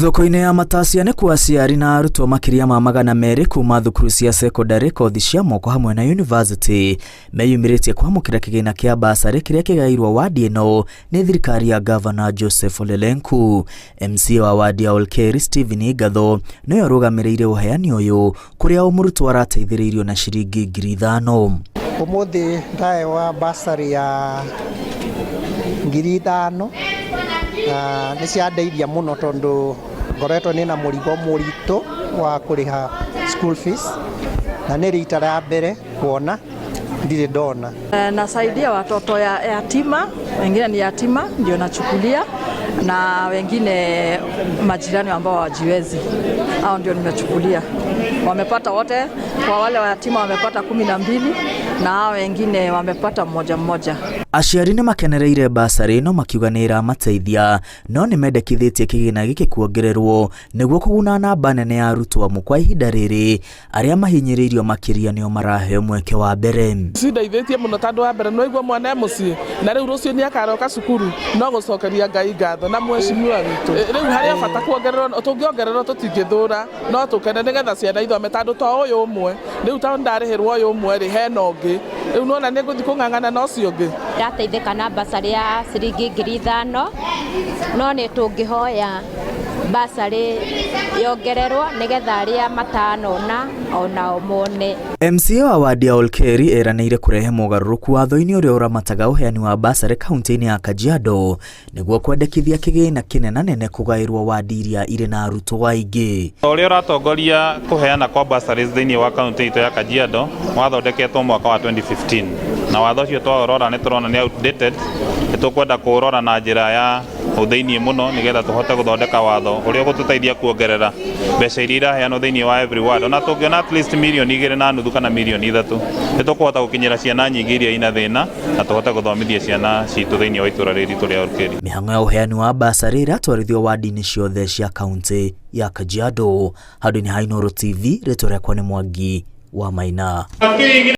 Thoko-inĩ ya Matacia nĩ kwa aciari na arutwo makiria ma 200 kuma thukuru cia secondary, kothi cia moko hamwe na university meyumĩrĩtie kwamũkĩra kĩgĩna kĩa basarĩ kĩrĩa kĩgaĩirwo wadi ĩno nĩ thirikari ya Governor Joseph Ole Lenku. MC wa wadi ya Olkeri Stephen Ngatho nĩwe ũrũgamĩrĩire ũheani ũyũ kũrĩa o mũrutwo arateithĩrĩirio na ciringi 5,000. Ũmũthĩ ndahewa basarĩ ya 5,000 nĩ ciandeithia mũno tondũ ngoretwo nĩ na mũrigo mũritũ wa kũrĩha school fees na nĩ rita rĩa mbere kuona ndirĩ ndona. Nasaidia watoto ya yatima, wengine ni yatima ndio nachukulia, na wengine majirani ambao hawajiwezi, hao ndio nimechukulia. Wamepata wote, kwa wale wa yatima wamepata 12 na hao wengine wamepata mmoja. Aciari nĩ makenereire basarĩ ĩno makiuga nĩ ĩramateithia, no nĩ mendekithĩtie kĩgĩna gĩkĩ kuongererwo nĩguo kũguna namba nene ya arutwo amwe kwa ihinda rĩrĩ arĩa mahinyĩrĩirio makĩria nĩo maraheo mweke wa mbere. Cindeithĩtie mũno tondũ wa mbere no igua mwana mũciĩ na rĩu rũciũ nĩ akaroka cukuru no gũcokeria Ngai ngatho na mweshimiwa witũ. Rĩu harĩa bata kuongererwo, tũngĩongererwo tũtingĩthũra, no tũkene nĩgetha ciana ithome tondũ to ũyũ ũmwe. Rĩu ta ndarĩhĩrwo ũyũ ũmwe rĩ hena ũngĩ. Rĩu nona nĩ ngũthiĩ kũng'ang'ana na ũcio ũngĩ. Ndateithĩka na basarĩ ya ciringi 5,000, no nĩ tũngĩhoya basarĩ yongererwo nĩgetha arĩa matanona ona mone. MCA wa wadi ya Olkeri eranĩire kũrehe mogarũrũku watho-inĩ ũrĩa ũramataga ũheani wa basarĩ kaunti-inĩ ya Kajiado nĩguo kwendekithia kĩgĩna kĩnenanene kũgaĩrwo wadi iria irĩ na arutwo aingĩ. Ũrĩa ũratongoria kũheana kwa basarĩ thĩinĩ wa kaunti itũ ya Kajiado wathondeketwo mwaka wa 2015 na watho ũcio twaũrora nĩ tũrona nĩ outdated. Nĩtũkwenda kũũrora na njĩra ya thĩinĩ mũno nĩgetha tũhote gũthondeka watho ũrĩa ũgũtũteithia kuongerera mbeca iria iraheanwo thĩinĩ wa every ward. Ona tũngĩona at least 2.5 kana 3 nĩtũkũhota gũkinyĩra ciana nyingĩ iria ina thĩna na tũhote gũthomithia ciana citũ thĩinĩ wa itũra rĩrĩ rĩa Olkeri. Mĩhang'o ya ũheani wa basarĩ iratwarithio wadi-inĩ ciothe cia kaunti ya Kajiado. Handũ-inĩ ha Inooro TV, rĩtwa rĩakwa nĩ Mwangi wa Maina.